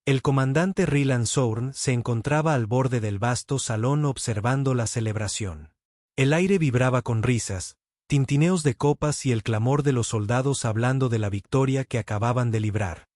El comandante Rylan Sourn se encontraba al borde del vasto salón observando la celebración. El aire vibraba con risas, tintineos de copas y el clamor de los soldados hablando de la victoria que acababan de librar.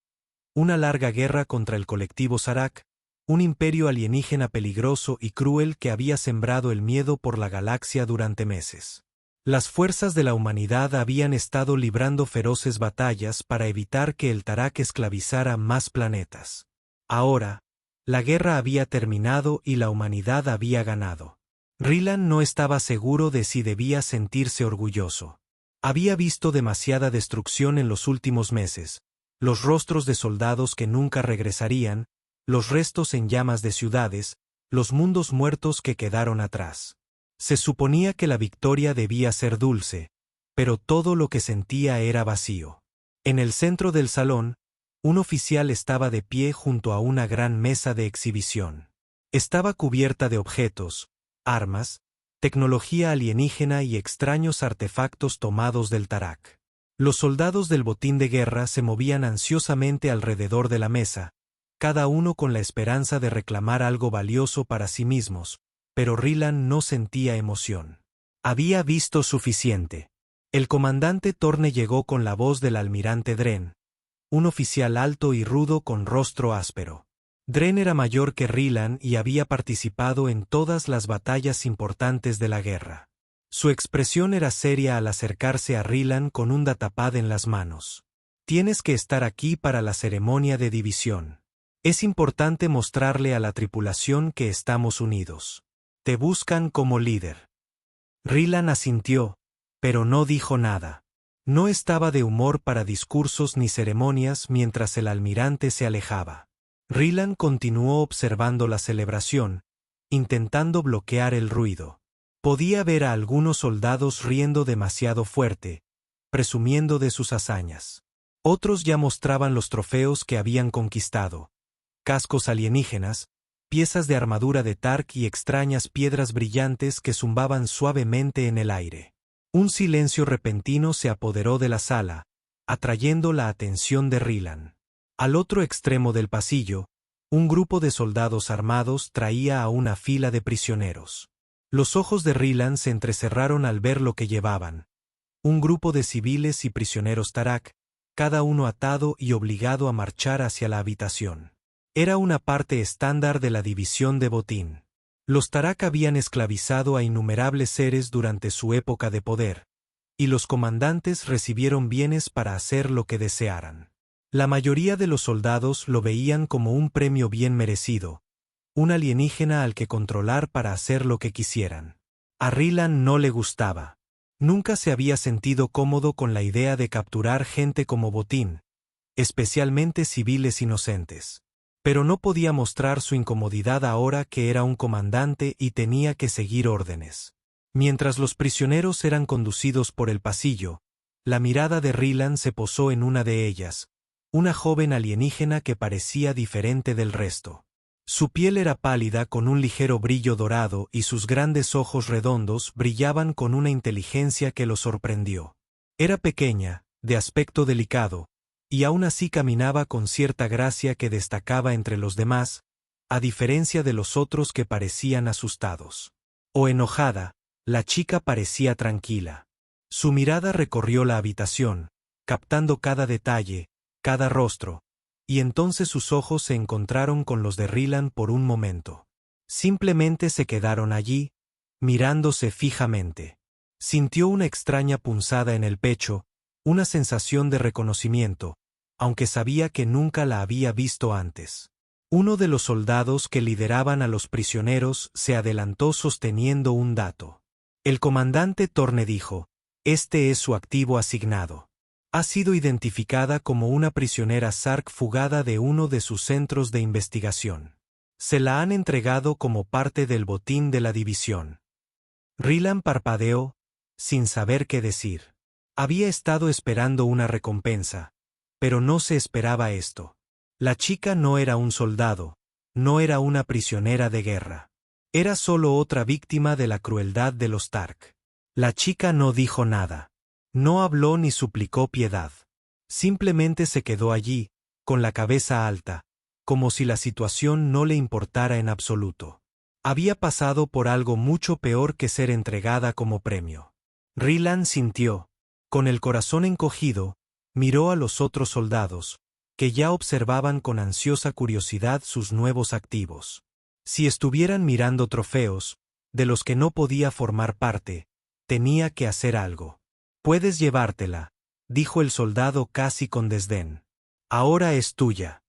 Una larga guerra contra el colectivo Zarak, un imperio alienígena peligroso y cruel que había sembrado el miedo por la galaxia durante meses. Las fuerzas de la humanidad habían estado librando feroces batallas para evitar que el Tarak esclavizara más planetas. Ahora, la guerra había terminado y la humanidad había ganado. Rylan no estaba seguro de si debía sentirse orgulloso. Había visto demasiada destrucción en los últimos meses, los rostros de soldados que nunca regresarían, los restos en llamas de ciudades, los mundos muertos que quedaron atrás. Se suponía que la victoria debía ser dulce, pero todo lo que sentía era vacío. En el centro del salón, un oficial estaba de pie junto a una gran mesa de exhibición. Estaba cubierta de objetos, armas, tecnología alienígena y extraños artefactos tomados del Tarak. Los soldados del botín de guerra se movían ansiosamente alrededor de la mesa, cada uno con la esperanza de reclamar algo valioso para sí mismos, pero Rylan no sentía emoción. Había visto suficiente. El comandante Torne llegó con la voz del almirante Dren, un oficial alto y rudo con rostro áspero. Dren era mayor que Rylan y había participado en todas las batallas importantes de la guerra. Su expresión era seria al acercarse a Rylan con un datapad en las manos. «Tienes que estar aquí para la ceremonia de división. Es importante mostrarle a la tripulación que estamos unidos. Te buscan como líder». Rylan asintió, pero no dijo nada. No estaba de humor para discursos ni ceremonias mientras el almirante se alejaba. Rylan continuó observando la celebración, intentando bloquear el ruido. Podía ver a algunos soldados riendo demasiado fuerte, presumiendo de sus hazañas. Otros ya mostraban los trofeos que habían conquistado: cascos alienígenas, piezas de armadura de Tark y extrañas piedras brillantes que zumbaban suavemente en el aire. Un silencio repentino se apoderó de la sala, atrayendo la atención de Rylan. Al otro extremo del pasillo, un grupo de soldados armados traía a una fila de prisioneros. Los ojos de Rylan se entrecerraron al ver lo que llevaban. Un grupo de civiles y prisioneros Tarak, cada uno atado y obligado a marchar hacia la habitación. Era una parte estándar de la división de botín. Los Tarak habían esclavizado a innumerables seres durante su época de poder, y los comandantes recibieron bienes para hacer lo que desearan. La mayoría de los soldados lo veían como un premio bien merecido, un alienígena al que controlar para hacer lo que quisieran. A Rylan no le gustaba. Nunca se había sentido cómodo con la idea de capturar gente como botín, especialmente civiles inocentes. Pero no podía mostrar su incomodidad ahora que era un comandante y tenía que seguir órdenes. Mientras los prisioneros eran conducidos por el pasillo, la mirada de Rylan se posó en una de ellas, una joven alienígena que parecía diferente del resto. Su piel era pálida con un ligero brillo dorado y sus grandes ojos redondos brillaban con una inteligencia que lo sorprendió. Era pequeña, de aspecto delicado, y aún así caminaba con cierta gracia que destacaba entre los demás, a diferencia de los otros que parecían asustados o enojada. La chica parecía tranquila. Su mirada recorrió la habitación, captando cada detalle, cada rostro, y entonces sus ojos se encontraron con los de Rylan por un momento. Simplemente se quedaron allí, mirándose fijamente. Sintió una extraña punzada en el pecho, una sensación de reconocimiento, aunque sabía que nunca la había visto antes. Uno de los soldados que lideraban a los prisioneros se adelantó sosteniendo un dato. El comandante Torne dijo: «Este es su activo asignado. Ha sido identificada como una prisionera Sark fugada de uno de sus centros de investigación. Se la han entregado como parte del botín de la división». Rylan parpadeó, sin saber qué decir. Había estado esperando una recompensa, pero no se esperaba esto. La chica no era un soldado, no era una prisionera de guerra. Era solo otra víctima de la crueldad de los Tark. La chica no dijo nada. No habló ni suplicó piedad. Simplemente se quedó allí, con la cabeza alta, como si la situación no le importara en absoluto. Había pasado por algo mucho peor que ser entregada como premio. Rylan sintió. Con el corazón encogido, miró a los otros soldados, que ya observaban con ansiosa curiosidad sus nuevos activos. Si estuvieran mirando trofeos, de los que no podía formar parte, tenía que hacer algo. «Puedes llevártela», dijo el soldado casi con desdén. «Ahora es tuya».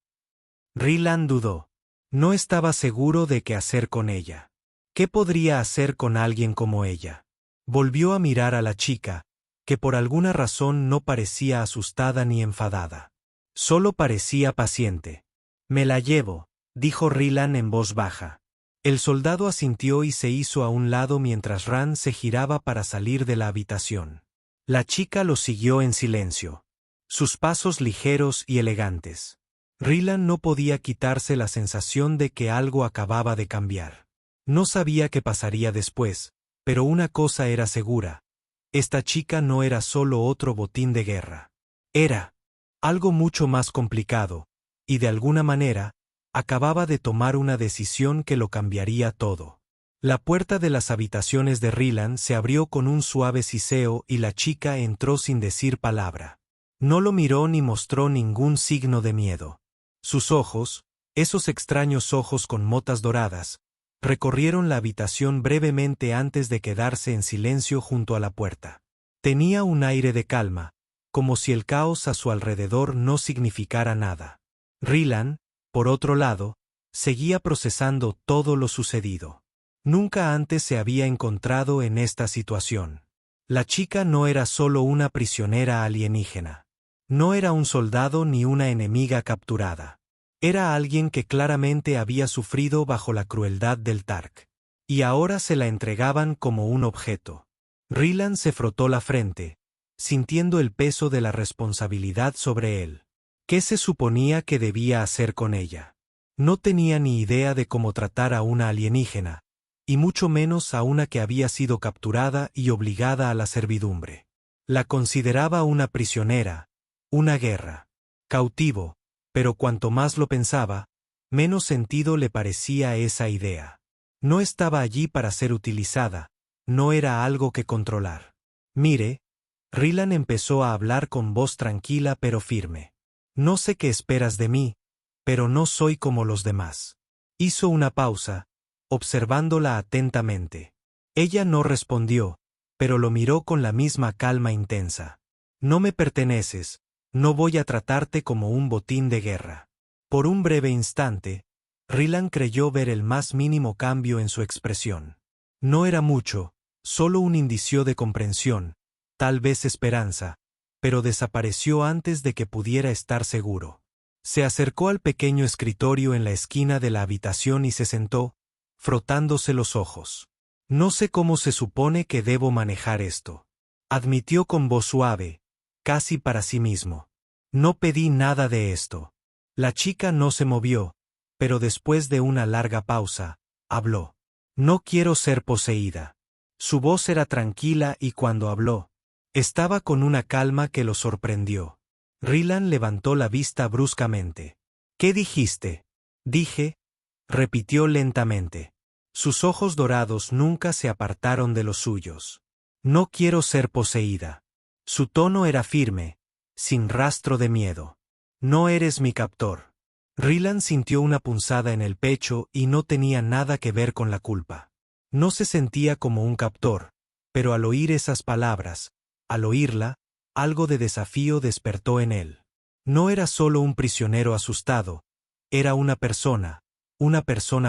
Rylan dudó. No estaba seguro de qué hacer con ella. ¿Qué podría hacer con alguien como ella? Volvió a mirar a la chica, que por alguna razón no parecía asustada ni enfadada. Solo parecía paciente. «Me la llevo», dijo Rylan en voz baja. El soldado asintió y se hizo a un lado mientras Rand se giraba para salir de la habitación. La chica lo siguió en silencio. Sus pasos ligeros y elegantes. Rylan no podía quitarse la sensación de que algo acababa de cambiar. No sabía qué pasaría después, pero una cosa era segura. Esta chica no era solo otro botín de guerra. Era algo mucho más complicado, y de alguna manera, acababa de tomar una decisión que lo cambiaría todo. La puerta de las habitaciones de Rylan se abrió con un suave siseo y la chica entró sin decir palabra. No lo miró ni mostró ningún signo de miedo. Sus ojos, esos extraños ojos con motas doradas, recorrieron la habitación brevemente antes de quedarse en silencio junto a la puerta. Tenía un aire de calma, como si el caos a su alrededor no significara nada. Rylan, por otro lado, seguía procesando todo lo sucedido. Nunca antes se había encontrado en esta situación. La chica no era solo una prisionera alienígena. No era un soldado ni una enemiga capturada. Era alguien que claramente había sufrido bajo la crueldad del Tark. Y ahora se la entregaban como un objeto. Rylan se frotó la frente, sintiendo el peso de la responsabilidad sobre él. ¿Qué se suponía que debía hacer con ella? No tenía ni idea de cómo tratar a una alienígena, y mucho menos a una que había sido capturada y obligada a la servidumbre. La consideraba una prisionera, una guerra. Cautivo, pero cuanto más lo pensaba, menos sentido le parecía esa idea. No estaba allí para ser utilizada, no era algo que controlar. «Mire», Rylan empezó a hablar con voz tranquila pero firme. «No sé qué esperas de mí, pero no soy como los demás». Hizo una pausa, observándola atentamente. Ella no respondió, pero lo miró con la misma calma intensa. «No me perteneces, no voy a tratarte como un botín de guerra». Por un breve instante, Rylan creyó ver el más mínimo cambio en su expresión. No era mucho, solo un indicio de comprensión, tal vez esperanza, pero desapareció antes de que pudiera estar seguro. Se acercó al pequeño escritorio en la esquina de la habitación y se sentó, frotándose los ojos. «No sé cómo se supone que debo manejar esto», admitió con voz suave, casi para sí mismo. «No pedí nada de esto». La chica no se movió, pero después de una larga pausa, habló. «No quiero ser poseída». Su voz era tranquila y cuando habló, estaba con una calma que lo sorprendió. Rylan levantó la vista bruscamente. «¿Qué dijiste?» «Dije», repitió lentamente. Sus ojos dorados nunca se apartaron de los suyos. «No quiero ser poseída». Su tono era firme, sin rastro de miedo. «No eres mi captor». Rylan sintió una punzada en el pecho y no tenía nada que ver con la culpa. No se sentía como un captor, pero al oír esas palabras, al oírla, algo de desafío despertó en él. No era solo un prisionero asustado, era una persona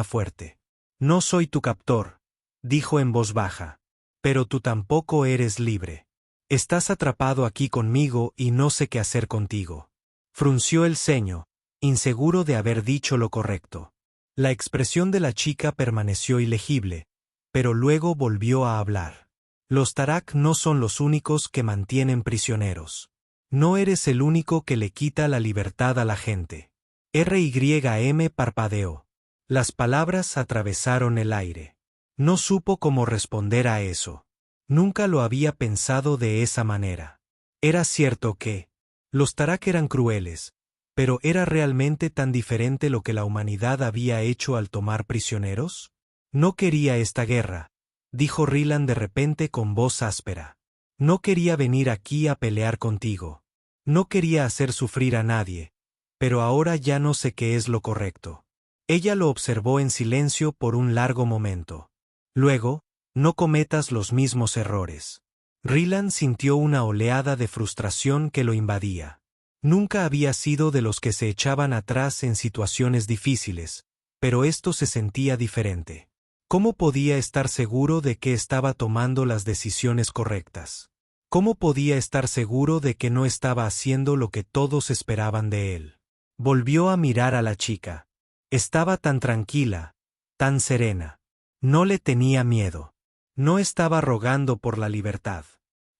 fuerte. «No soy tu captor», dijo en voz baja, «pero tú tampoco eres libre. Estás atrapado aquí conmigo y no sé qué hacer contigo». Frunció el ceño, inseguro de haber dicho lo correcto. La expresión de la chica permaneció ilegible, pero luego volvió a hablar. «Los Tarak no son los únicos que mantienen prisioneros. No eres el único que le quita la libertad a la gente». RYM parpadeó. Las palabras atravesaron el aire. No supo cómo responder a eso. Nunca lo había pensado de esa manera. Era cierto que los Tarak eran crueles, ¿Pero era realmente tan diferente lo que la humanidad había hecho al tomar prisioneros? No quería esta guerra, dijo Ryland de repente con voz áspera. No quería venir aquí a pelear contigo. No quería hacer sufrir a nadie, pero ahora ya no sé qué es lo correcto. Ella lo observó en silencio por un largo momento. Luego, no cometas los mismos errores. Ryland sintió una oleada de frustración que lo invadía. Nunca había sido de los que se echaban atrás en situaciones difíciles, pero esto se sentía diferente. ¿Cómo podía estar seguro de que estaba tomando las decisiones correctas? ¿Cómo podía estar seguro de que no estaba haciendo lo que todos esperaban de él? Volvió a mirar a la chica. Estaba tan tranquila, tan serena. No le tenía miedo. No estaba rogando por la libertad.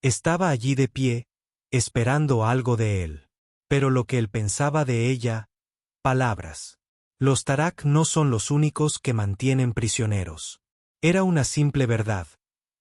Estaba allí de pie, esperando algo de él. Pero lo que él pensaba de ella, palabras. Los Tarak no son los únicos que mantienen prisioneros. Era una simple verdad,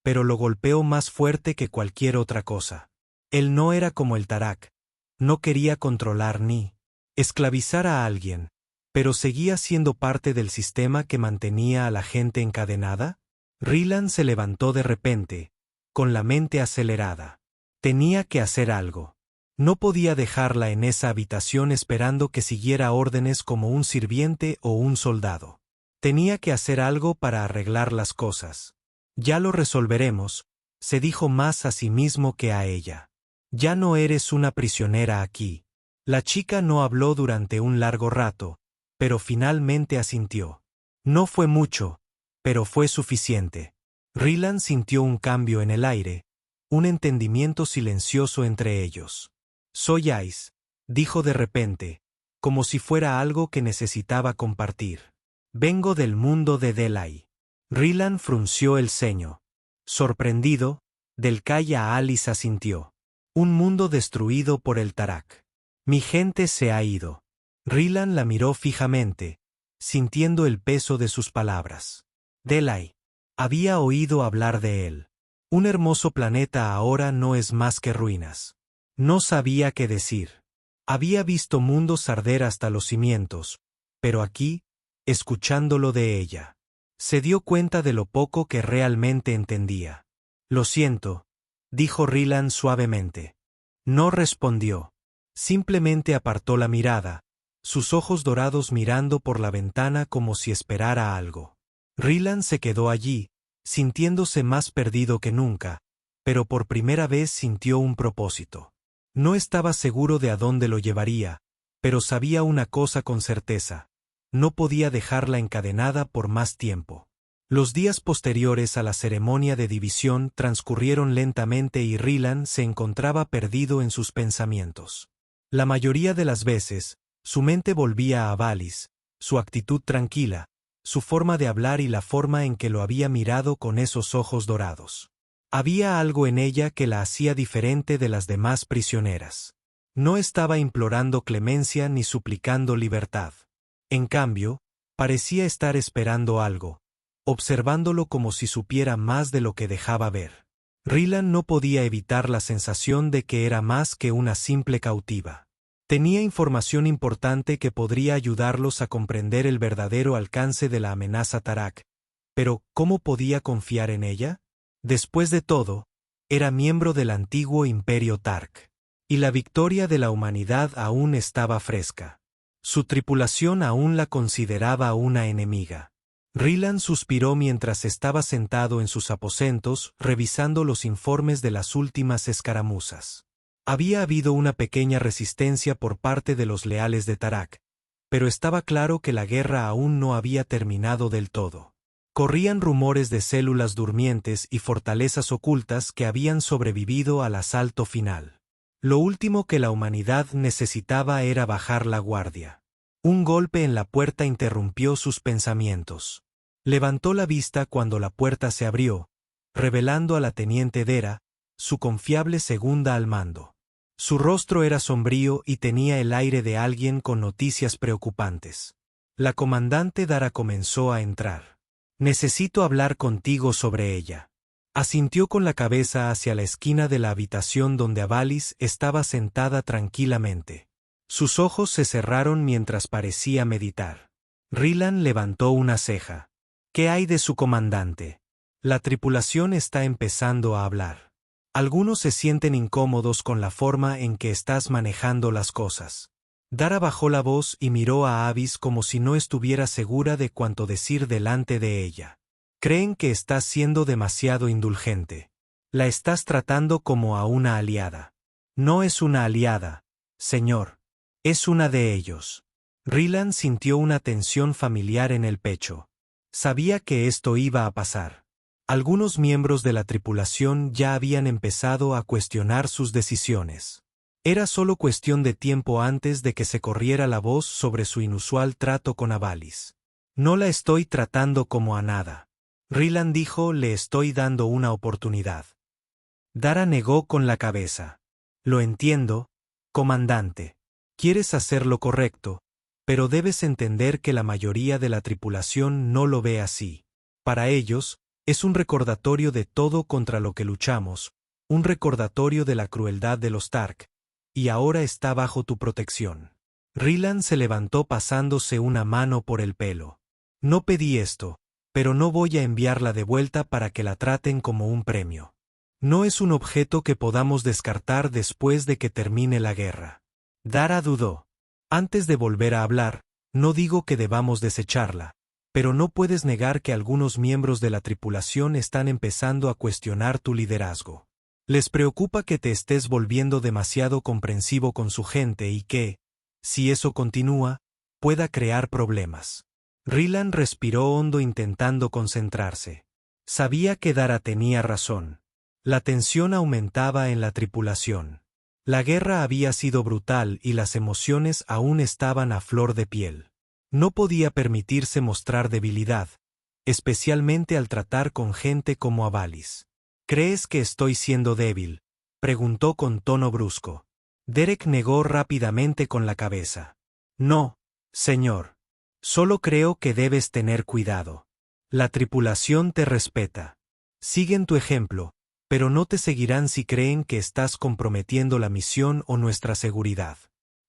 pero lo golpeó más fuerte que cualquier otra cosa. Él no era como el Tarak. No quería controlar ni esclavizar a alguien, pero seguía siendo parte del sistema que mantenía a la gente encadenada. Ryland se levantó de repente, con la mente acelerada. Tenía que hacer algo. No podía dejarla en esa habitación esperando que siguiera órdenes como un sirviente o un soldado. Tenía que hacer algo para arreglar las cosas. Ya lo resolveremos, se dijo más a sí mismo que a ella. Ya no eres una prisionera aquí. La chica no habló durante un largo rato, pero finalmente asintió. No fue mucho, pero fue suficiente. Ryland sintió un cambio en el aire, un entendimiento silencioso entre ellos. Soy Ice, dijo de repente, como si fuera algo que necesitaba compartir. Vengo del mundo de Delay. Ryland frunció el ceño. Sorprendido, del Kaya Alice asintió. Un mundo destruido por el Tarak. Mi gente se ha ido. Ryland la miró fijamente, sintiendo el peso de sus palabras. Delay. Había oído hablar de él. Un hermoso planeta ahora no es más que ruinas. No sabía qué decir. Había visto mundos arder hasta los cimientos, pero aquí, escuchándolo de ella, se dio cuenta de lo poco que realmente entendía. Lo siento, dijo Ryland suavemente. No respondió. Simplemente apartó la mirada, sus ojos dorados mirando por la ventana como si esperara algo. Ryland se quedó allí, sintiéndose más perdido que nunca, pero por primera vez sintió un propósito. No estaba seguro de a dónde lo llevaría, pero sabía una cosa con certeza. No podía dejarla encadenada por más tiempo. Los días posteriores a la ceremonia de división transcurrieron lentamente y Ryland se encontraba perdido en sus pensamientos. La mayoría de las veces, su mente volvía a Valis, su actitud tranquila, su forma de hablar y la forma en que lo había mirado con esos ojos dorados. Había algo en ella que la hacía diferente de las demás prisioneras. No estaba implorando clemencia ni suplicando libertad. En cambio, parecía estar esperando algo, observándolo como si supiera más de lo que dejaba ver. Ryland no podía evitar la sensación de que era más que una simple cautiva. Tenía información importante que podría ayudarlos a comprender el verdadero alcance de la amenaza Tarak, pero ¿cómo podía confiar en ella? Después de todo, era miembro del antiguo Imperio Tark, y la victoria de la humanidad aún estaba fresca. Su tripulación aún la consideraba una enemiga. Ryland suspiró mientras estaba sentado en sus aposentos, revisando los informes de las últimas escaramuzas. Había habido una pequeña resistencia por parte de los leales de Tarak, pero estaba claro que la guerra aún no había terminado del todo. Corrían rumores de células durmientes y fortalezas ocultas que habían sobrevivido al asalto final. Lo último que la humanidad necesitaba era bajar la guardia. Un golpe en la puerta interrumpió sus pensamientos. Levantó la vista cuando la puerta se abrió, revelando a la teniente Dera, su confiable segunda al mando. Su rostro era sombrío y tenía el aire de alguien con noticias preocupantes. La comandante Dara comenzó a entrar. Necesito hablar contigo sobre ella. Asintió con la cabeza hacia la esquina de la habitación donde Avalis estaba sentada tranquilamente. Sus ojos se cerraron mientras parecía meditar. Rylan levantó una ceja. ¿Qué hay de su comandante? La tripulación está empezando a hablar. Algunos se sienten incómodos con la forma en que estás manejando las cosas. Dara bajó la voz y miró a Avis como si no estuviera segura de cuánto decir delante de ella. Creen que estás siendo demasiado indulgente. La estás tratando como a una aliada. No es una aliada, señor. Es una de ellos. Rylan sintió una tensión familiar en el pecho. Sabía que esto iba a pasar. Algunos miembros de la tripulación ya habían empezado a cuestionar sus decisiones. Era solo cuestión de tiempo antes de que se corriera la voz sobre su inusual trato con Avalis. No la estoy tratando como a nada. Rylan dijo, le estoy dando una oportunidad. Dara negó con la cabeza. Lo entiendo, comandante. Quieres hacer lo correcto, pero debes entender que la mayoría de la tripulación no lo ve así. Para ellos, es un recordatorio de todo contra lo que luchamos, un recordatorio de la crueldad de los Tark, y ahora está bajo tu protección. Rylan se levantó pasándose una mano por el pelo. No pedí esto, pero no voy a enviarla de vuelta para que la traten como un premio. No es un objeto que podamos descartar después de que termine la guerra. Dara dudó. Antes de volver a hablar, no digo que debamos desecharla, pero no puedes negar que algunos miembros de la tripulación están empezando a cuestionar tu liderazgo. Les preocupa que te estés volviendo demasiado comprensivo con su gente y que, si eso continúa, pueda crear problemas. Rylan respiró hondo intentando concentrarse. Sabía que Dara tenía razón. La tensión aumentaba en la tripulación. La guerra había sido brutal y las emociones aún estaban a flor de piel. No podía permitirse mostrar debilidad, especialmente al tratar con gente como Avalis. ¿Crees que estoy siendo débil?, preguntó con tono brusco. Derek negó rápidamente con la cabeza. No, señor. Solo creo que debes tener cuidado. La tripulación te respeta. Siguen tu ejemplo, pero no te seguirán si creen que estás comprometiendo la misión o nuestra seguridad.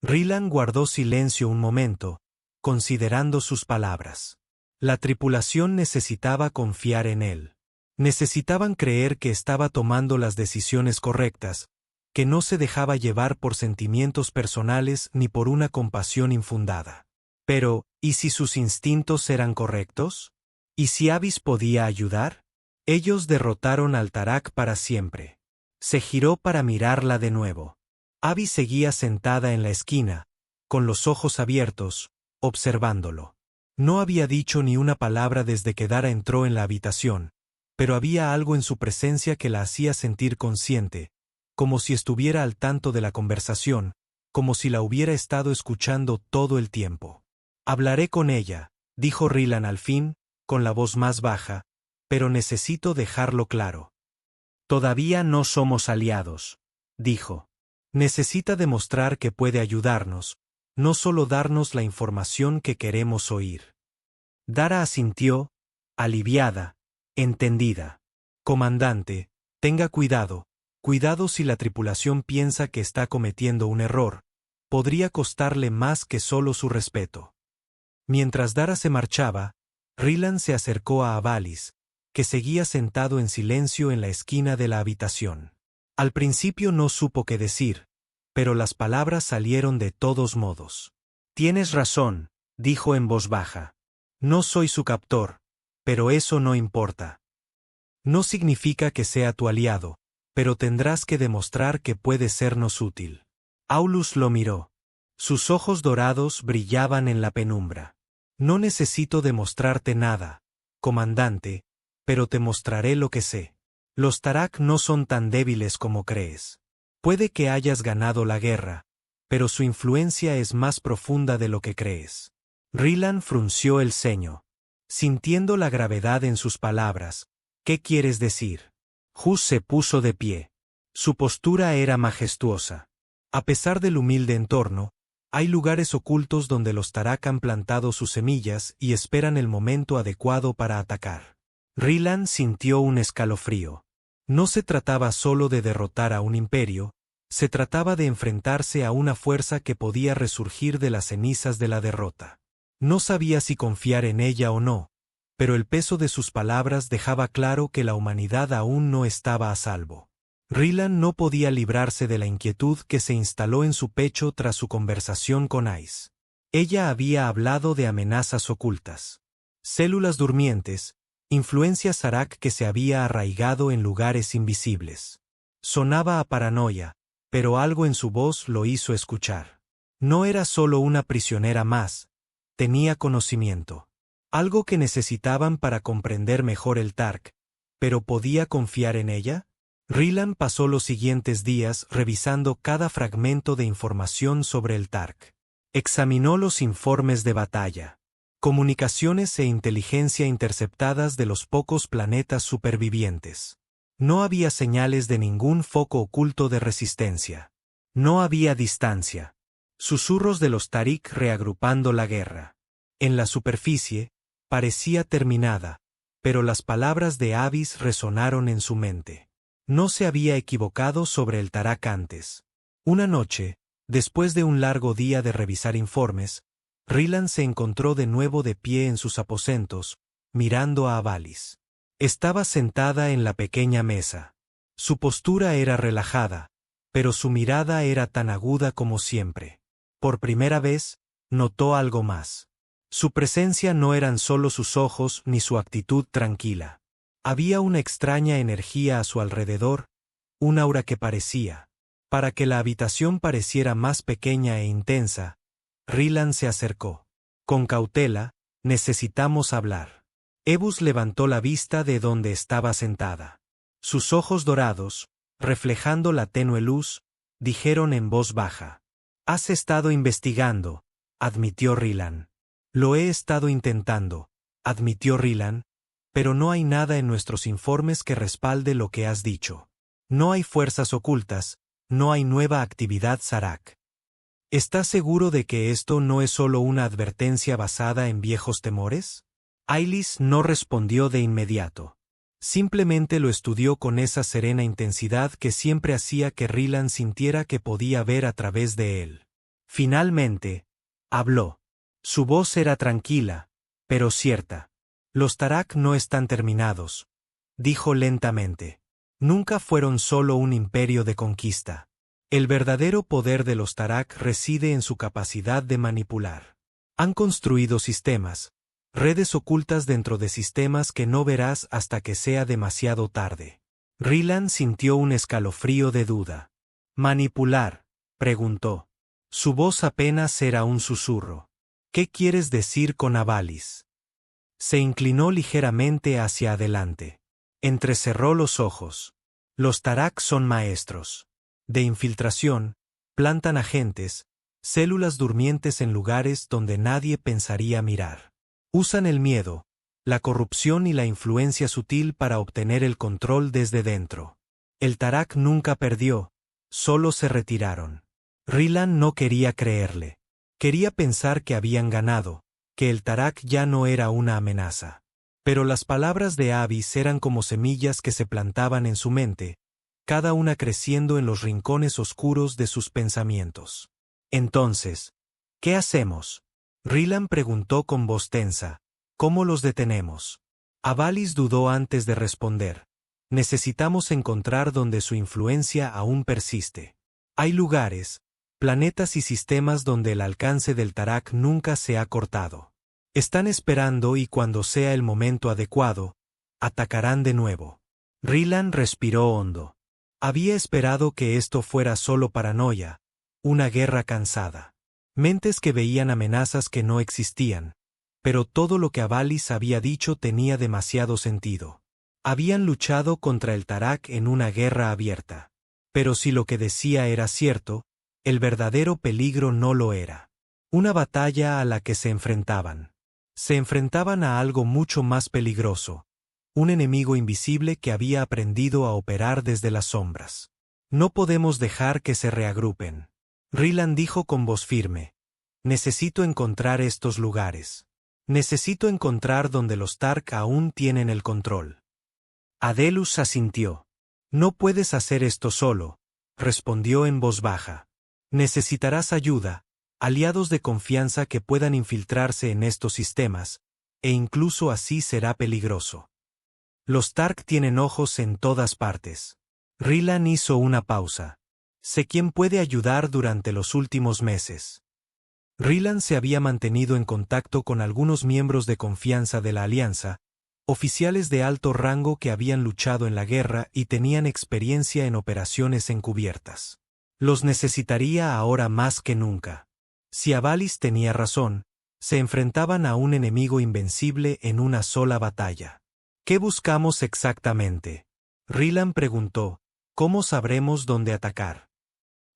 Rylan guardó silencio un momento, considerando sus palabras. La tripulación necesitaba confiar en él. Necesitaban creer que estaba tomando las decisiones correctas, que no se dejaba llevar por sentimientos personales ni por una compasión infundada. Pero, ¿y si sus instintos eran correctos? ¿Y si Avis podía ayudar? Ellos derrotaron al Tarak para siempre. Se giró para mirarla de nuevo. Avis seguía sentada en la esquina, con los ojos abiertos, observándolo. No había dicho ni una palabra desde que Dara entró en la habitación, pero había algo en su presencia que la hacía sentir consciente, como si estuviera al tanto de la conversación, como si la hubiera estado escuchando todo el tiempo. Hablaré con ella, dijo Rylan al fin, con la voz más baja, pero necesito dejarlo claro. Todavía no somos aliados, dijo. Necesita demostrar que puede ayudarnos, no solo darnos la información que queremos oír. Dara asintió, aliviada, entendida. Comandante, tenga cuidado, cuidado si la tripulación piensa que está cometiendo un error, podría costarle más que solo su respeto. Mientras Dara se marchaba, Rylan se acercó a Avalis, que seguía sentado en silencio en la esquina de la habitación. Al principio no supo qué decir, pero las palabras salieron de todos modos. Tienes razón, dijo en voz baja. No soy su captor, pero eso no importa. No significa que sea tu aliado, pero tendrás que demostrar que puede sernos útil. Aulus lo miró. Sus ojos dorados brillaban en la penumbra. No necesito demostrarte nada, comandante, pero te mostraré lo que sé. Los Tarak no son tan débiles como crees. Puede que hayas ganado la guerra, pero su influencia es más profunda de lo que crees. Rylan frunció el ceño. Sintiendo la gravedad en sus palabras, ¿qué quieres decir? Hus se puso de pie. Su postura era majestuosa. A pesar del humilde entorno, hay lugares ocultos donde los Tarak han plantado sus semillas y esperan el momento adecuado para atacar. Rylan sintió un escalofrío. No se trataba solo de derrotar a un imperio, Se trataba de enfrentarse a una fuerza que podía resurgir de las cenizas de la derrota. No sabía si confiar en ella o no, pero el peso de sus palabras dejaba claro que la humanidad aún no estaba a salvo. Rylan no podía librarse de la inquietud que se instaló en su pecho tras su conversación con Ice. Ella había hablado de amenazas ocultas. Células durmientes, influencia Zarak que se había arraigado en lugares invisibles. Sonaba a paranoia, pero algo en su voz lo hizo escuchar. No era solo una prisionera más, tenía conocimiento. Algo que necesitaban para comprender mejor el Tark, pero ¿podía confiar en ella? Rylan pasó los siguientes días revisando cada fragmento de información sobre el Tark. Examinó los informes de batalla, comunicaciones e inteligencia interceptadas de los pocos planetas supervivientes. No había señales de ningún foco oculto de resistencia. No había distancia. Susurros de los Tariq reagrupando la guerra. En la superficie, parecía terminada, pero las palabras de Avis resonaron en su mente. No se había equivocado sobre el Tarak antes. Una noche, después de un largo día de revisar informes, Rylan se encontró de nuevo de pie en sus aposentos, mirando a Avalis. Estaba sentada en la pequeña mesa. Su postura era relajada, pero su mirada era tan aguda como siempre. Por primera vez, notó algo más. Su presencia no eran solo sus ojos ni su actitud tranquila. Había una extraña energía a su alrededor, un aura que parecía. Para que la habitación pareciera más pequeña e intensa, Rylan se acercó. Con cautela, necesitamos hablar. Ebus levantó la vista de donde estaba sentada. Sus ojos dorados, reflejando la tenue luz, dijeron en voz baja. Has estado investigando, admitió Rylan. Lo he estado intentando, admitió Rylan, pero no hay nada en nuestros informes que respalde lo que has dicho. No hay fuerzas ocultas, no hay nueva actividad Zarak. ¿Estás seguro de que esto no es solo una advertencia basada en viejos temores? Ailis no respondió de inmediato. Simplemente lo estudió con esa serena intensidad que siempre hacía que Rylan sintiera que podía ver a través de él. Finalmente, habló. Su voz era tranquila, pero cierta. Los Tarak no están terminados, dijo lentamente. Nunca fueron solo un imperio de conquista. El verdadero poder de los Tarak reside en su capacidad de manipular. Han construido sistemas, redes ocultas dentro de sistemas que no verás hasta que sea demasiado tarde. Rylan sintió un escalofrío de duda. ¿Manipular?, preguntó. Su voz apenas era un susurro. ¿Qué quieres decir con Avalis? Se inclinó ligeramente hacia adelante. Entrecerró los ojos. Los Tarak son maestros de infiltración, plantan agentes, células durmientes en lugares donde nadie pensaría mirar. Usan el miedo, la corrupción y la influencia sutil para obtener el control desde dentro. El Tarak nunca perdió, solo se retiraron. Rylan no quería creerle. Quería pensar que habían ganado, que el Tarak ya no era una amenaza. Pero las palabras de Avis eran como semillas que se plantaban en su mente, cada una creciendo en los rincones oscuros de sus pensamientos. Entonces, ¿qué hacemos? Rylan preguntó con voz tensa. ¿Cómo los detenemos? Avalis dudó antes de responder. Necesitamos encontrar donde su influencia aún persiste. Hay lugares, planetas y sistemas donde el alcance del Tarak nunca se ha cortado. Están esperando y cuando sea el momento adecuado, atacarán de nuevo. Rylan respiró hondo. Había esperado que esto fuera solo paranoia, una guerra cansada. Mentes que veían amenazas que no existían, pero todo lo que Avalis había dicho tenía demasiado sentido. Habían luchado contra el Tarak en una guerra abierta. Pero si lo que decía era cierto, el verdadero peligro no lo era. Una batalla a la que se enfrentaban. Se enfrentaban a algo mucho más peligroso. Un enemigo invisible que había aprendido a operar desde las sombras. No podemos dejar que se reagrupen. Rylan dijo con voz firme. Necesito encontrar estos lugares. Necesito encontrar donde los Tark aún tienen el control. Adelus asintió. No puedes hacer esto solo, respondió en voz baja. Necesitarás ayuda, aliados de confianza que puedan infiltrarse en estos sistemas, e incluso así será peligroso. Los Tark tienen ojos en todas partes. Rilan hizo una pausa. Sé quién puede ayudar durante los últimos meses. Rilan se había mantenido en contacto con algunos miembros de confianza de la Alianza, oficiales de alto rango que habían luchado en la guerra y tenían experiencia en operaciones encubiertas. Los necesitaría ahora más que nunca. Si Avalis tenía razón, se enfrentaban a un enemigo invencible en una sola batalla. ¿Qué buscamos exactamente? Rilan preguntó. ¿Cómo sabremos dónde atacar?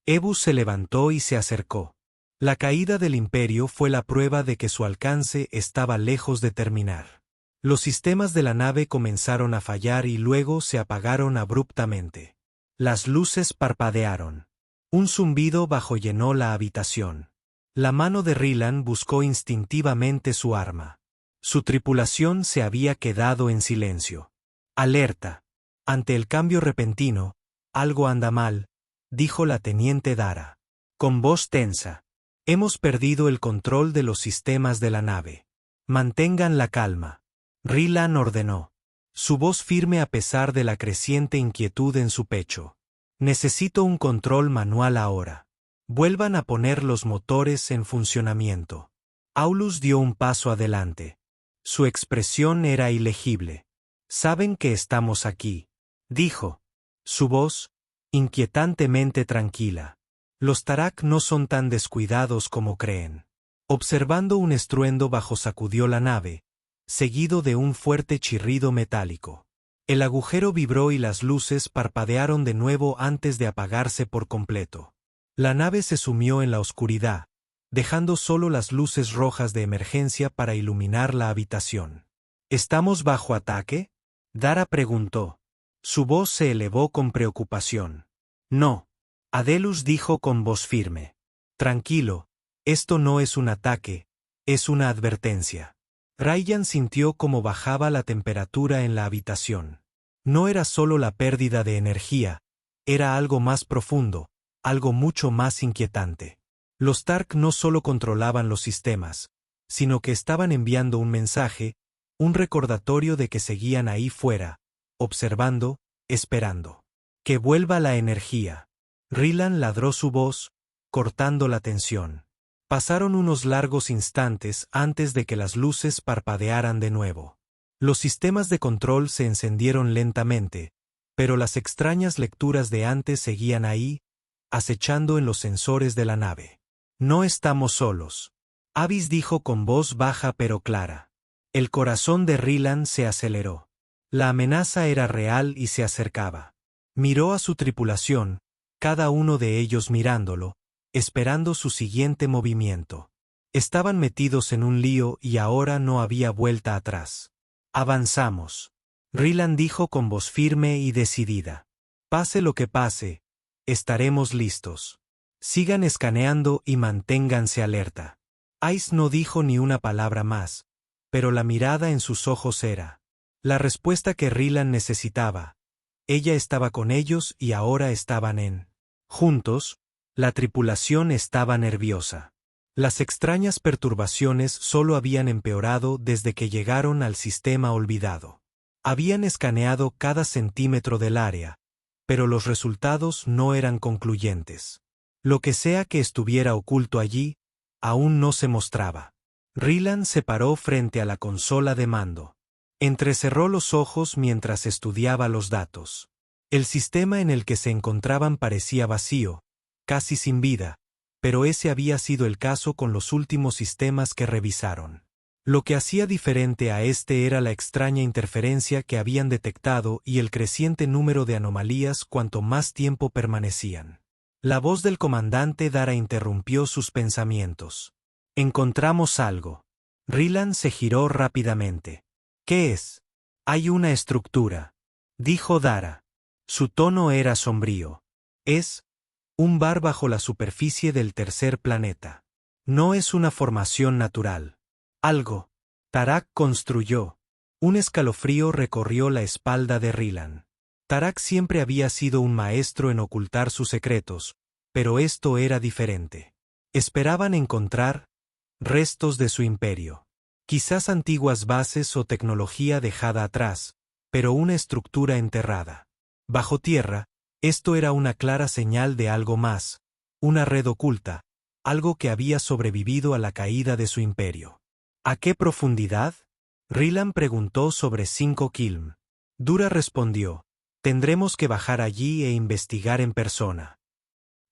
Ebus se levantó y se acercó. La caída del imperio fue la prueba de que su alcance estaba lejos de terminar. Los sistemas de la nave comenzaron a fallar y luego se apagaron abruptamente. Las luces parpadearon. Un zumbido bajo llenó la habitación. La mano de Rilan buscó instintivamente su arma. Su tripulación se había quedado en silencio. Alerta. Ante el cambio repentino, algo anda mal, dijo la teniente Dara. Con voz tensa. Hemos perdido el control de los sistemas de la nave. Mantengan la calma. Rilan ordenó. Su voz firme a pesar de la creciente inquietud en su pecho. Necesito un control manual ahora. Vuelvan a poner los motores en funcionamiento. Aulus dio un paso adelante. Su expresión era ilegible. Saben que estamos aquí, dijo. Su voz, inquietantemente tranquila. Los Tarak no son tan descuidados como creen. Observando un estruendo bajo sacudió la nave, seguido de un fuerte chirrido metálico. El agujero vibró y las luces parpadearon de nuevo antes de apagarse por completo. La nave se sumió en la oscuridad, dejando solo las luces rojas de emergencia para iluminar la habitación. ¿Estamos bajo ataque? Dara preguntó. Su voz se elevó con preocupación. No. Adelus dijo con voz firme. Tranquilo, esto no es un ataque, es una advertencia. Ryan sintió cómo bajaba la temperatura en la habitación. No era solo la pérdida de energía, era algo más profundo, algo mucho más inquietante. Los Tark no solo controlaban los sistemas, sino que estaban enviando un mensaje, un recordatorio de que seguían ahí fuera, observando, esperando. Que vuelva la energía. Rilan ladró su voz, cortando la tensión. Pasaron unos largos instantes antes de que las luces parpadearan de nuevo. Los sistemas de control se encendieron lentamente, pero las extrañas lecturas de antes seguían ahí, acechando en los sensores de la nave. No estamos solos. Avis dijo con voz baja pero clara. El corazón de Rilan se aceleró. La amenaza era real y se acercaba. Miró a su tripulación, cada uno de ellos mirándolo, esperando su siguiente movimiento. Estaban metidos en un lío y ahora no había vuelta atrás. Avanzamos. Rilan dijo con voz firme y decidida. Pase lo que pase, estaremos listos. Sigan escaneando y manténganse alerta. Ice no dijo ni una palabra más, pero la mirada en sus ojos era la respuesta que Rilan necesitaba. Ella estaba con ellos y ahora estaban juntos. La tripulación estaba nerviosa. Las extrañas perturbaciones solo habían empeorado desde que llegaron al sistema olvidado. Habían escaneado cada centímetro del área, pero los resultados no eran concluyentes. Lo que sea que estuviera oculto allí, aún no se mostraba. Rilan se paró frente a la consola de mando. Entrecerró los ojos mientras estudiaba los datos. El sistema en el que se encontraban parecía vacío, casi sin vida, pero ese había sido el caso con los últimos sistemas que revisaron. Lo que hacía diferente a este era la extraña interferencia que habían detectado y el creciente número de anomalías cuanto más tiempo permanecían. La voz del comandante Dara interrumpió sus pensamientos. Encontramos algo. Rilan se giró rápidamente. ¿Qué es? Hay una estructura, dijo Dara. Su tono era sombrío. Es un bar bajo la superficie del tercer planeta. No es una formación natural. Algo. Tarak construyó. Un escalofrío recorrió la espalda de Rilan. Tarak siempre había sido un maestro en ocultar sus secretos, pero esto era diferente. Esperaban encontrar restos de su imperio. Quizás antiguas bases o tecnología dejada atrás, pero una estructura enterrada. Bajo tierra, esto era una clara señal de algo más, una red oculta, algo que había sobrevivido a la caída de su imperio. ¿A qué profundidad? Rylan preguntó sobre 5 Kilm. Dura respondió, tendremos que bajar allí e investigar en persona.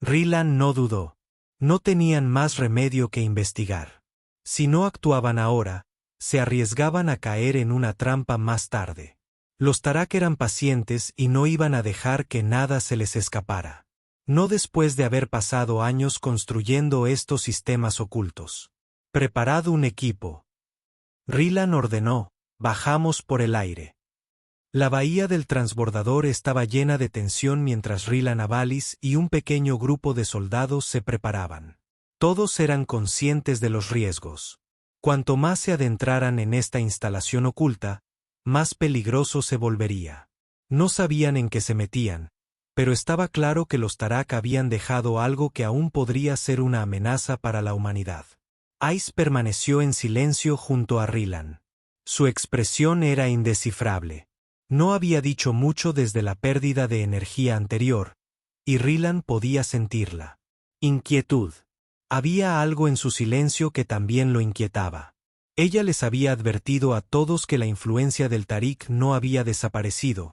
Rylan no dudó. No tenían más remedio que investigar. Si no actuaban ahora, se arriesgaban a caer en una trampa más tarde. Los Tarak eran pacientes y no iban a dejar que nada se les escapara. No después de haber pasado años construyendo estos sistemas ocultos. Preparad un equipo. Rylan ordenó, bajamos por el aire. La bahía del transbordador estaba llena de tensión mientras Rylan Avalis y un pequeño grupo de soldados se preparaban. Todos eran conscientes de los riesgos. Cuanto más se adentraran en esta instalación oculta, más peligroso se volvería. No sabían en qué se metían, pero estaba claro que los Tarak habían dejado algo que aún podría ser una amenaza para la humanidad. Ice permaneció en silencio junto a Rylan. Su expresión era indescifrable. No había dicho mucho desde la pérdida de energía anterior, y Rylan podía sentirla. Inquietud. Había algo en su silencio que también lo inquietaba. Ella les había advertido a todos que la influencia del Tariq no había desaparecido,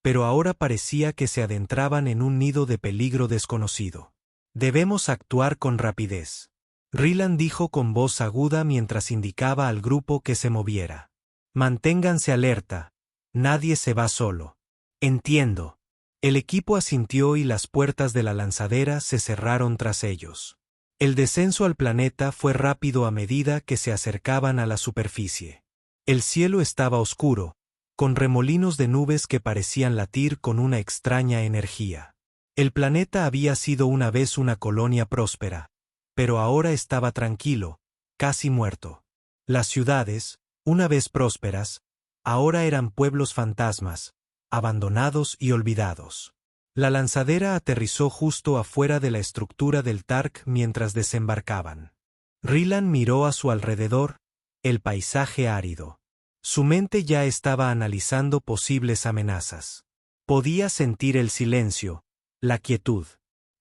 pero ahora parecía que se adentraban en un nido de peligro desconocido. Debemos actuar con rapidez. Rylan dijo con voz aguda mientras indicaba al grupo que se moviera. Manténganse alerta. Nadie se va solo. Entiendo. El equipo asintió y las puertas de la lanzadera se cerraron tras ellos. El descenso al planeta fue rápido a medida que se acercaban a la superficie. El cielo estaba oscuro, con remolinos de nubes que parecían latir con una extraña energía. El planeta había sido una vez una colonia próspera, pero ahora estaba tranquilo, casi muerto. Las ciudades, una vez prósperas, ahora eran pueblos fantasmas, abandonados y olvidados. La lanzadera aterrizó justo afuera de la estructura del Tark mientras desembarcaban. Rylan miró a su alrededor, el paisaje árido. Su mente ya estaba analizando posibles amenazas. Podía sentir el silencio, la quietud.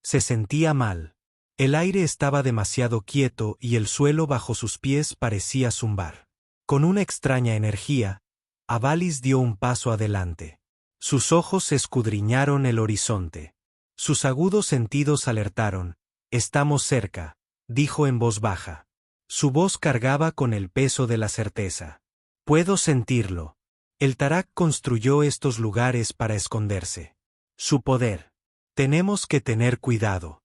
Se sentía mal. El aire estaba demasiado quieto y el suelo bajo sus pies parecía zumbar. Con una extraña energía, Avalis dio un paso adelante. Sus ojos escudriñaron el horizonte. Sus agudos sentidos alertaron. «Estamos cerca», dijo en voz baja. Su voz cargaba con el peso de la certeza. «Puedo sentirlo». El Tarak construyó estos lugares para esconderse. Su poder. Tenemos que tener cuidado.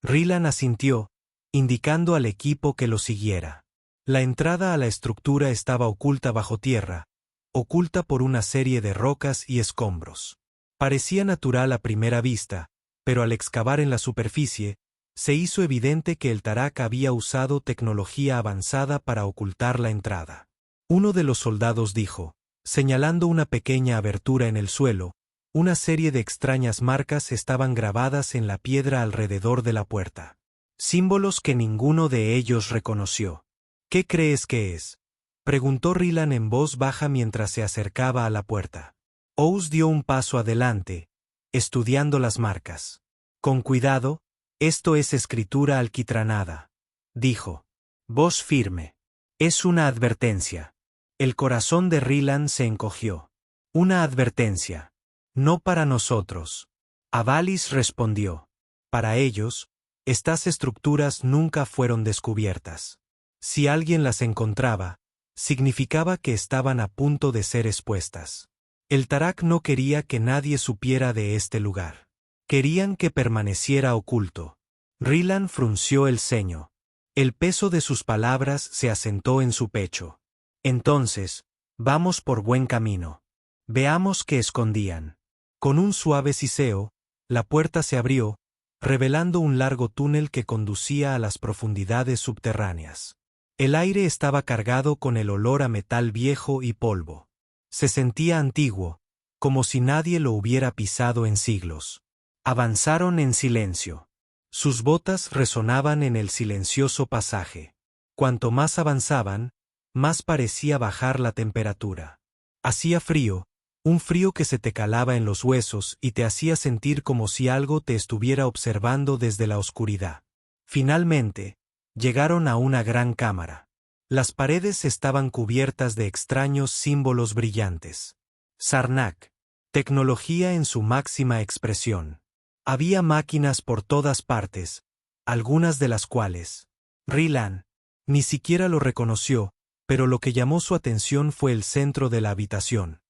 Rylan asintió, indicando al equipo que lo siguiera. La entrada a la estructura estaba oculta bajo tierra, oculta por una serie de rocas y escombros. Parecía natural a primera vista, pero al excavar en la superficie, se hizo evidente que el Tarak había usado tecnología avanzada para ocultar la entrada. Uno de los soldados dijo, señalando una pequeña abertura en el suelo, una serie de extrañas marcas estaban grabadas en la piedra alrededor de la puerta. Símbolos que ninguno de ellos reconoció. ¿Qué crees que es?, preguntó Rylan en voz baja mientras se acercaba a la puerta. Ous dio un paso adelante, estudiando las marcas. Con cuidado, esto es escritura alquitranada, dijo. Voz firme. Es una advertencia. El corazón de Rylan se encogió. Una advertencia. No para nosotros. Avalis respondió. Para ellos, estas estructuras nunca fueron descubiertas. Si alguien las encontraba, significaba que estaban a punto de ser expuestas. El Tarak no quería que nadie supiera de este lugar. Querían que permaneciera oculto. Rylan frunció el ceño. El peso de sus palabras se asentó en su pecho. Entonces, vamos por buen camino. Veamos qué escondían. Con un suave siseo, la puerta se abrió, revelando un largo túnel que conducía a las profundidades subterráneas. El aire estaba cargado con el olor a metal viejo y polvo. Se sentía antiguo, como si nadie lo hubiera pisado en siglos. Avanzaron en silencio. Sus botas resonaban en el silencioso pasaje. Cuanto más avanzaban, más parecía bajar la temperatura. Hacía frío, un frío que se te calaba en los huesos y te hacía sentir como si algo te estuviera observando desde la oscuridad. Finalmente, llegaron a una gran cámara. Las paredes estaban cubiertas de extraños símbolos brillantes. Sarnak. Tecnología en su máxima expresión. Había máquinas por todas partes, algunas de las cuales Rylan ni siquiera lo reconoció, pero lo que llamó su atención fue el centro de la habitación.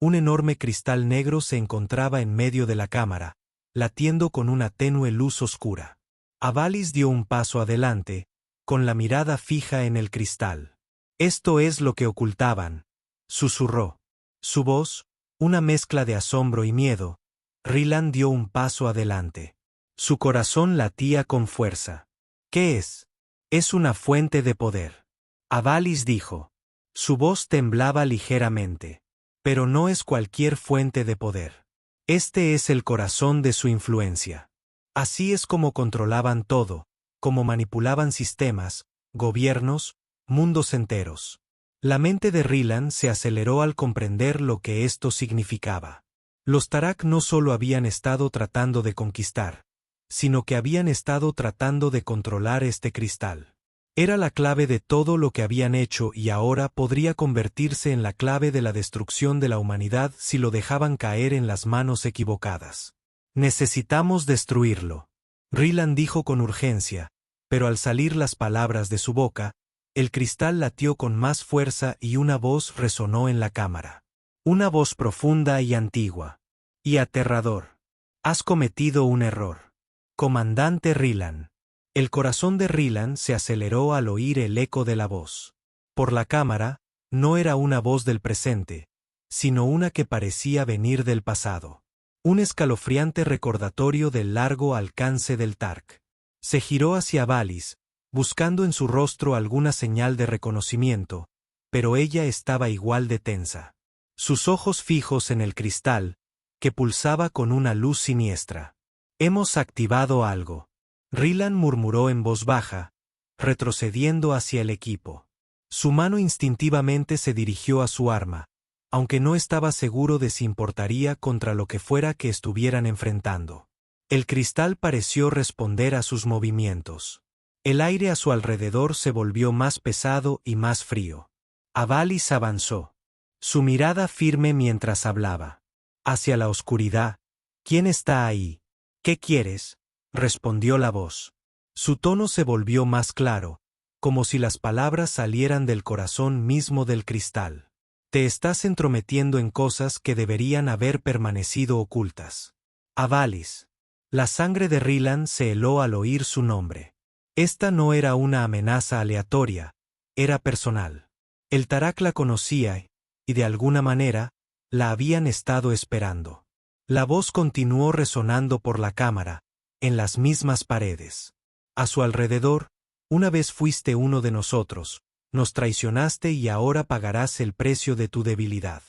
Un enorme cristal negro se encontraba en medio de la cámara, latiendo con una tenue luz oscura. Avalis dio un paso adelante, con la mirada fija en el cristal. «Esto es lo que ocultaban», susurró. Su voz, una mezcla de asombro y miedo. Rylan dio un paso adelante. Su corazón latía con fuerza. «¿Qué es?» «Es una fuente de poder», Avalis dijo. Su voz temblaba ligeramente. «Pero no es cualquier fuente de poder. Este es el corazón de su influencia». Así es como controlaban todo, como manipulaban sistemas, gobiernos, mundos enteros. La mente de Rylan se aceleró al comprender lo que esto significaba. Los Tarak no solo habían estado tratando de conquistar, sino que habían estado tratando de controlar este cristal. Era la clave de todo lo que habían hecho y ahora podría convertirse en la clave de la destrucción de la humanidad si lo dejaban caer en las manos equivocadas. «Necesitamos destruirlo», Rylan dijo con urgencia, pero al salir las palabras de su boca, el cristal latió con más fuerza y una voz resonó en la cámara. Una voz profunda y antigua. Y aterrador. «Has cometido un error. Comandante Rylan». El corazón de Rylan se aceleró al oír el eco de la voz. Por la cámara, no era una voz del presente, sino una que parecía venir del pasado. Un escalofriante recordatorio del largo alcance del Tark. Se giró hacia Avalis, buscando en su rostro alguna señal de reconocimiento, pero ella estaba igual de tensa. Sus ojos fijos en el cristal, que pulsaba con una luz siniestra. «Hemos activado algo», Rylan murmuró en voz baja, retrocediendo hacia el equipo. Su mano instintivamente se dirigió a su arma, aunque no estaba seguro de si importaría contra lo que fuera que estuvieran enfrentando. El cristal pareció responder a sus movimientos. El aire a su alrededor se volvió más pesado y más frío. Avalis avanzó, su mirada firme mientras hablaba. Hacia la oscuridad. «¿Quién está ahí?» «¿Qué quieres?», respondió la voz. Su tono se volvió más claro, como si las palabras salieran del corazón mismo del cristal. «Te estás entrometiendo en cosas que deberían haber permanecido ocultas». «Avalis». La sangre de Rylan se heló al oír su nombre. Esta no era una amenaza aleatoria, era personal. El Tarak la conocía y, de alguna manera, la habían estado esperando. La voz continuó resonando por la cámara, en las mismas paredes. A su alrededor, «Una vez fuiste uno de nosotros, nos traicionaste y ahora pagarás el precio de tu debilidad».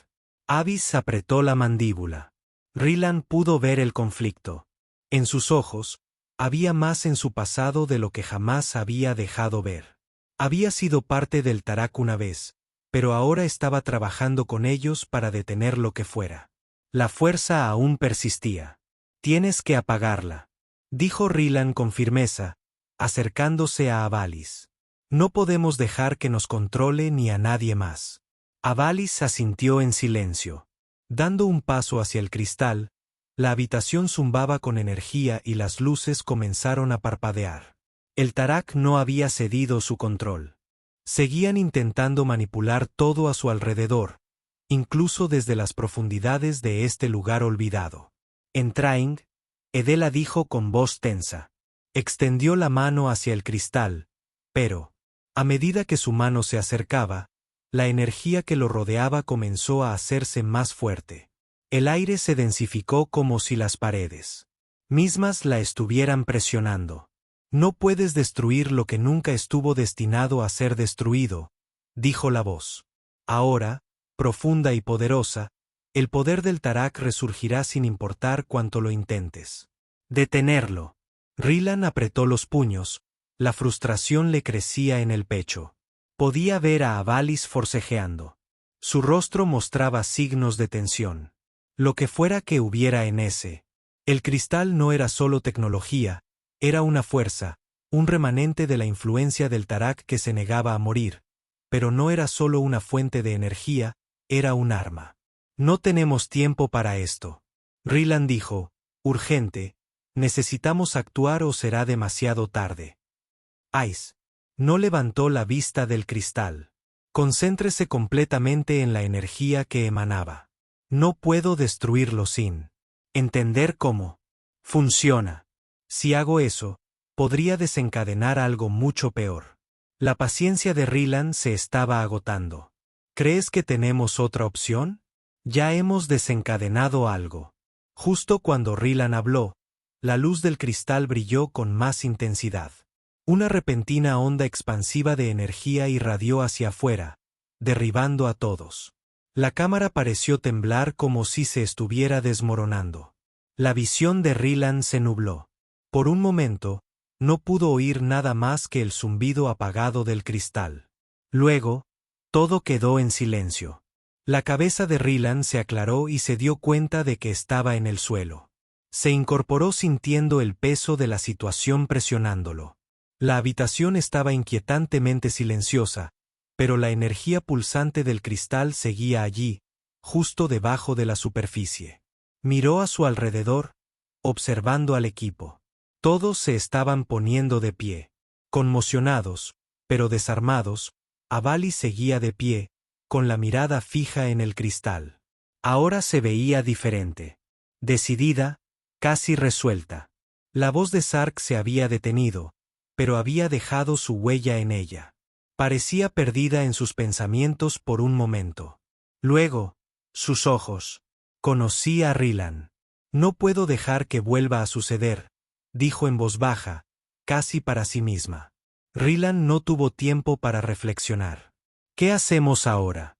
Avis apretó la mandíbula. Rylan pudo ver el conflicto. En sus ojos, había más en su pasado de lo que jamás había dejado ver. Había sido parte del Tarak una vez, pero ahora estaba trabajando con ellos para detener lo que fuera. La fuerza aún persistía. «Tienes que apagarla», dijo Rylan con firmeza, acercándose a Avalis. «No podemos dejar que nos controle ni a nadie más». Avalis asintió en silencio. Dando un paso hacia el cristal, la habitación zumbaba con energía y las luces comenzaron a parpadear. El Tarak no había cedido su control. Seguían intentando manipular todo a su alrededor, incluso desde las profundidades de este lugar olvidado. «Entraing», Edela dijo con voz tensa. Extendió la mano hacia el cristal, pero, a medida que su mano se acercaba, la energía que lo rodeaba comenzó a hacerse más fuerte. El aire se densificó como si las paredes mismas la estuvieran presionando. «No puedes destruir lo que nunca estuvo destinado a ser destruido», dijo la voz. Ahora, profunda y poderosa, El poder del Tarak resurgirá sin importar cuánto lo intentes. Detenerlo. Rilan apretó los puños. La frustración le crecía en el pecho. Podía ver a Avalis forcejeando. Su rostro mostraba signos de tensión. Lo que fuera que hubiera en ese. El cristal no era solo tecnología, era una fuerza, un remanente de la influencia del Tarak que se negaba a morir, pero no era solo una fuente de energía, era un arma. No tenemos tiempo para esto. Rilan dijo, urgente, necesitamos actuar o será demasiado tarde. Ice. No levantó la vista del cristal. Concéntrese completamente en la energía que emanaba. No puedo destruirlo sin entender cómo funciona. Si hago eso, podría desencadenar algo mucho peor. La paciencia de Rilan se estaba agotando. ¿Crees que tenemos otra opción? Ya hemos desencadenado algo. Justo cuando Rilan habló, la luz del cristal brilló con más intensidad. Una repentina onda expansiva de energía irradió hacia afuera, derribando a todos. La cámara pareció temblar como si se estuviera desmoronando. La visión de Rilan se nubló. Por un momento, no pudo oír nada más que el zumbido apagado del cristal. Luego, todo quedó en silencio. La cabeza de Rilan se aclaró y se dio cuenta de que estaba en el suelo. Se incorporó sintiendo el peso de la situación presionándolo. La habitación estaba inquietantemente silenciosa, pero la energía pulsante del cristal seguía allí, justo debajo de la superficie. Miró a su alrededor, observando al equipo. Todos se estaban poniendo de pie. Conmocionados, pero desarmados, Avalis seguía de pie, con la mirada fija en el cristal. Ahora se veía diferente. Decidida, casi resuelta. La voz de Sark se había detenido, pero había dejado su huella en ella. Parecía perdida en sus pensamientos por un momento. Luego, sus ojos. Conocí a Rilan. No puedo dejar que vuelva a suceder, dijo en voz baja, casi para sí misma. Rilan no tuvo tiempo para reflexionar. ¿Qué hacemos ahora?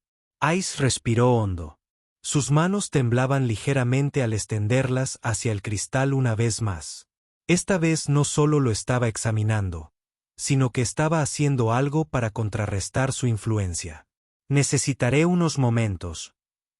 Ice respiró hondo. Sus manos temblaban ligeramente al extenderlas hacia el cristal una vez más. Esta vez no solo lo estaba examinando, sino que estaba haciendo algo para contrarrestar su influencia. Necesitaré unos momentos,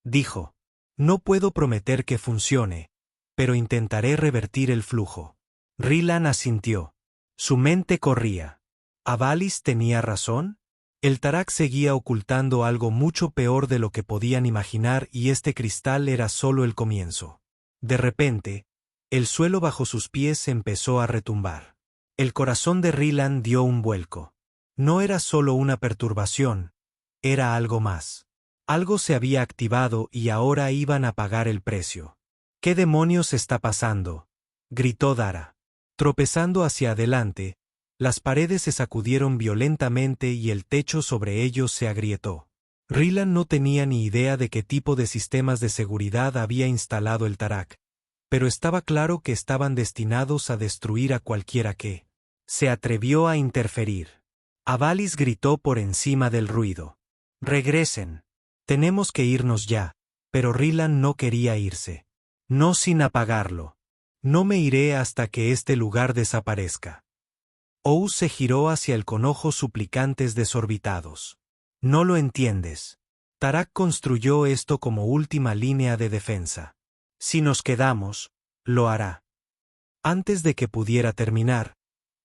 dijo. No puedo prometer que funcione, pero intentaré revertir el flujo. Rilan asintió. Su mente corría. ¿Avalis tenía razón? El Tarak seguía ocultando algo mucho peor de lo que podían imaginar y este cristal era solo el comienzo. De repente, el suelo bajo sus pies empezó a retumbar. El corazón de Rilan dio un vuelco. No era solo una perturbación, era algo más. Algo se había activado y ahora iban a pagar el precio. ¿Qué demonios está pasando?, gritó Dara. Tropezando hacia adelante, las paredes se sacudieron violentamente y el techo sobre ellos se agrietó. Rilan no tenía ni idea de qué tipo de sistemas de seguridad había instalado el Tarak, pero estaba claro que estaban destinados a destruir a cualquiera que se atrevió a interferir. Avalis gritó por encima del ruido. «Regresen. Tenemos que irnos ya», pero Rilan no quería irse. «No sin apagarlo. No me iré hasta que este lugar desaparezca». Ou se giró hacia él con ojos suplicantes desorbitados. «No lo entiendes. Tarak construyó esto como última línea de defensa. Si nos quedamos, lo hará». Antes de que pudiera terminar,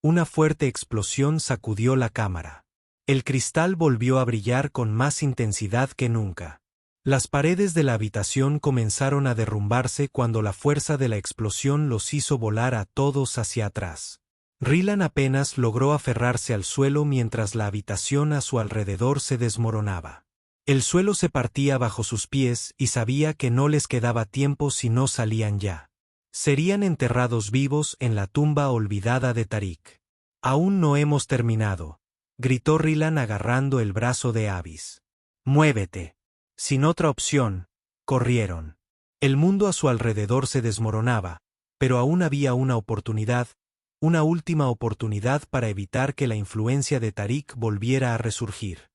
una fuerte explosión sacudió la cámara. El cristal volvió a brillar con más intensidad que nunca. Las paredes de la habitación comenzaron a derrumbarse cuando la fuerza de la explosión los hizo volar a todos hacia atrás. Rilan apenas logró aferrarse al suelo mientras la habitación a su alrededor se desmoronaba. El suelo se partía bajo sus pies y sabía que no les quedaba tiempo si no salían ya. Serían enterrados vivos en la tumba olvidada de Tarik. «Aún no hemos terminado», gritó Rilan agarrando el brazo de Avis. «Muévete». Sin otra opción, corrieron. El mundo a su alrededor se desmoronaba, pero aún había una oportunidad, una última oportunidad para evitar que la influencia de Tarik volviera a resurgir.